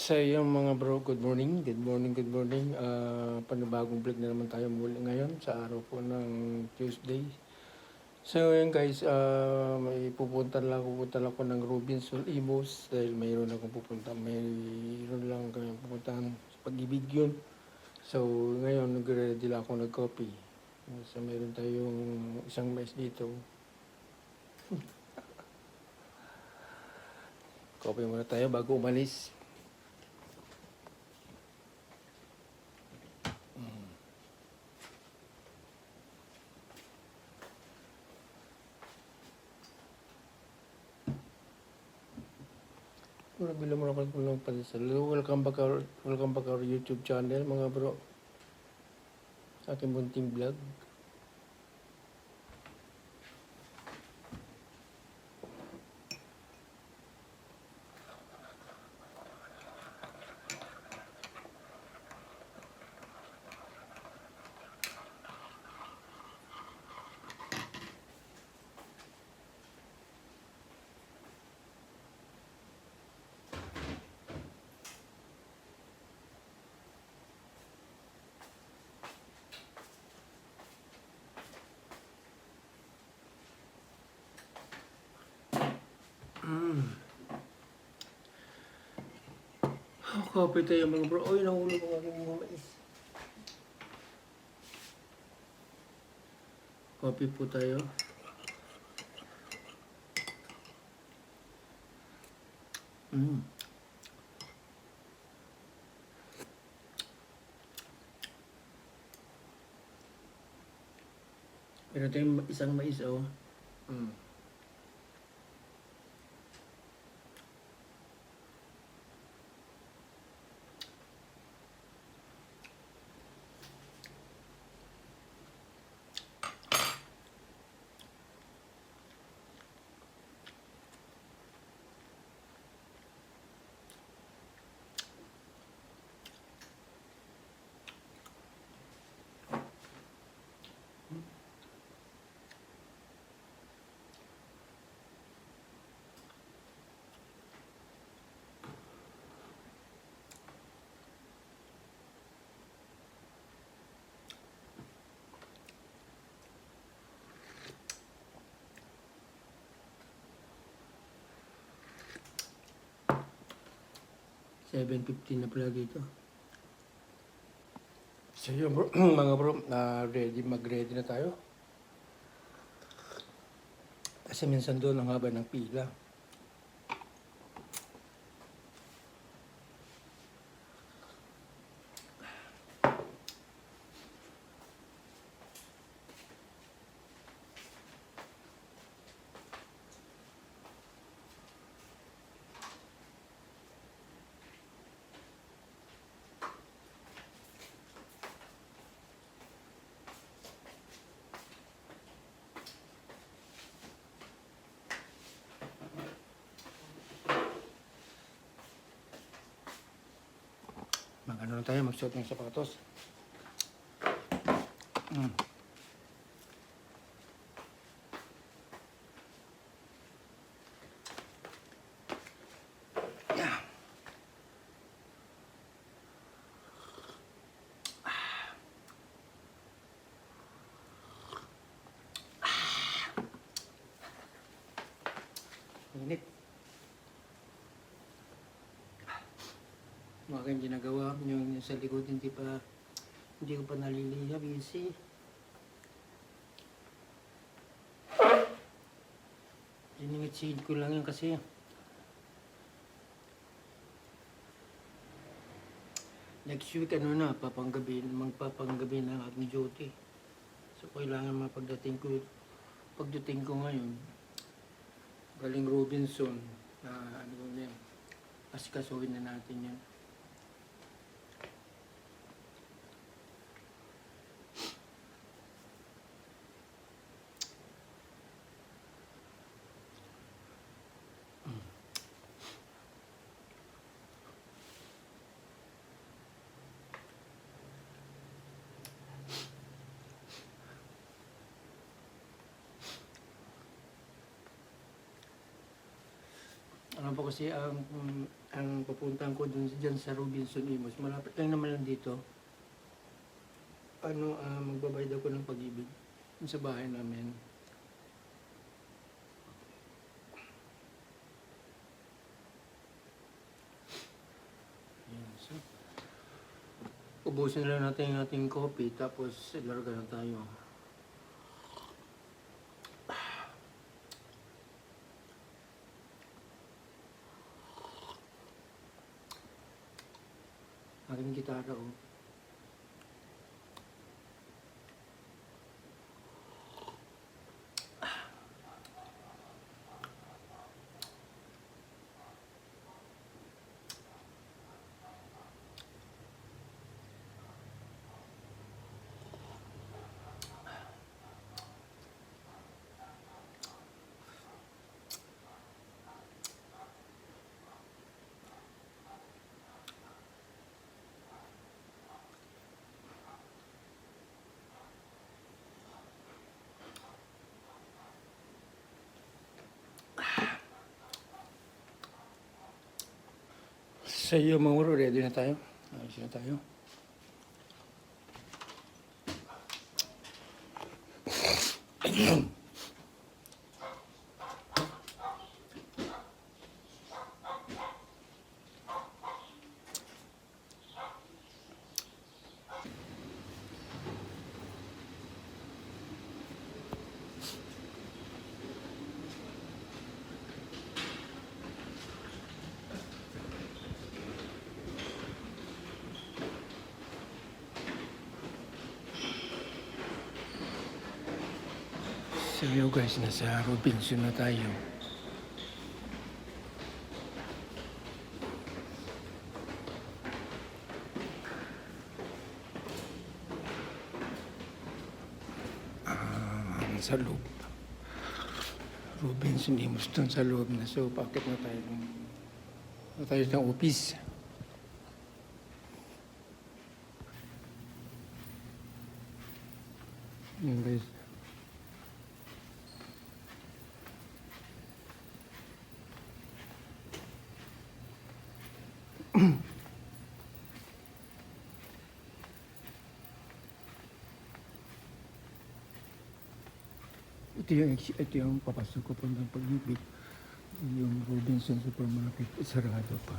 Sa yung mga bro, good morning, good morning, good morning. Panibagong vlog na naman tayo muli ngayon sa araw po ng Tuesday. So ngayon guys, pupunta lang ako ng Robinson Imos dahil mayroon akong mayroon lang kami pupuntahan sa Pag-ibig yun. So ngayon, nag-ready lang ako ng-coffee. So mayroon tayong isang mais dito. Coffee muna tayo bago umalis. Bila mo naman po ng pansal. Welcome back our YouTube channel mga bro. Sa ating munting vlog. Coffee tayo mga bro. Oy, nahulog ang aking mga mais. Coffee po tayo. Meron tayong isang mais, oh. Mm. $7.50 na pala dito. So yun bro, mga bro, mag-ready na tayo. Kasi minsan doon ang haba ng pila. Mag-ano na tayo, magsuot ng sapatos. Yeah. Init. Mga kayong ginagawa, yung sa likod hindi ko pa nalilihab, easy. Diningit-seed ko lang yun kasi next week magpapanggabi na aking duty. So kailangan pagdating ko ngayon, galing Robinson, asikasuhin na natin yan. Ano po kasi ang pupuntahan ko dyan sa Robinson Imos, malapit lang naman lang dito. Magbabayad ako ng pag-ibig dun sa bahay namin. Ayan, so, ubusin lang natin yung ating coffee, tapos larga na tayo. Aking gitara, oh. Sa iyo mga bro, ready na tayo? Ayos na tayo. So yun guys, nasa Robinson na tayo. Sa loob. Robinson Imos doon sa loob na. So pakit na tayo ng office. Yun guys. Ito yung papasok ko po ng pag-ibig. Yung Robinson Supermarket, sarado pa.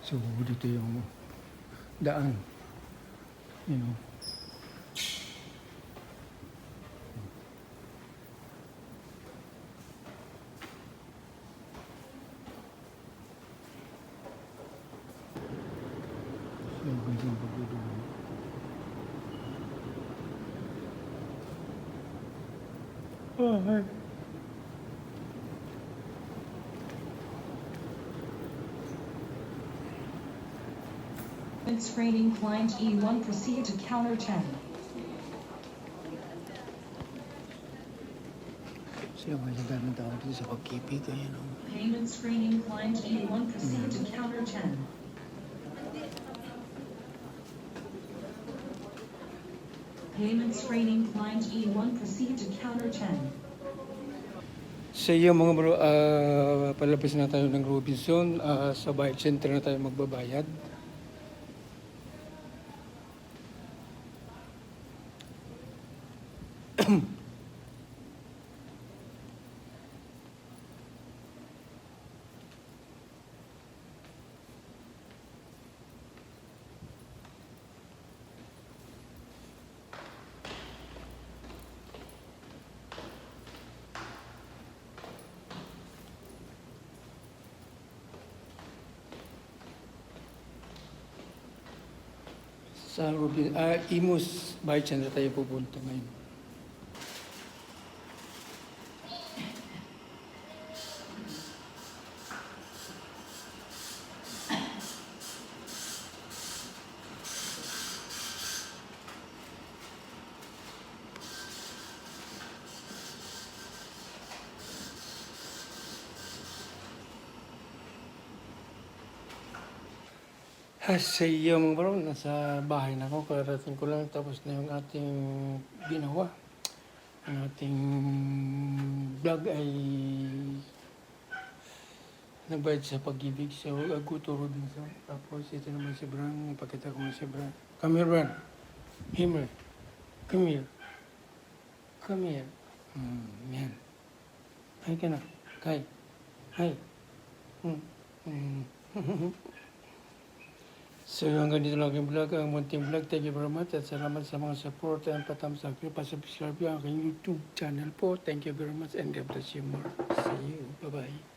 So, dito yung daan. You know. So, yung pag-ibig. Oh, hi. Screening client E1 proceed to counter 10. So, may daming tao dito sa pag-ibig. Ayan, oh. Payment screening client E1 proceed to counter 10. Payment screening client E1 proceed to counter 10. Sa iyo mga bro, palabas na tayo ng Robinson. Sa Bayad Center na tayo magbabayad. Sa Imos Bayad Center tayo pupunta ngayon. Sa iyo mga bro, nasa bahay na ako, kararating ko lang, tapos na yung ating ginawa. Ang ating vlog ay nagbayad sa pag-ibig. So, Aguto Robinson. Tapos, ito naman si Bran. Ipakita ko na si Bran. Come here, Bran. Here. Come here. Come here. Yan. Hi ka na. Hi. Hi. So, hanggang dito lang ang vlog, ang munting vlog. Thank you very much at salamat sa mga support and patamsak nyo. Pasubscribe ang aking YouTube channel po. Thank you very much and God bless you more. See you. Bye-bye.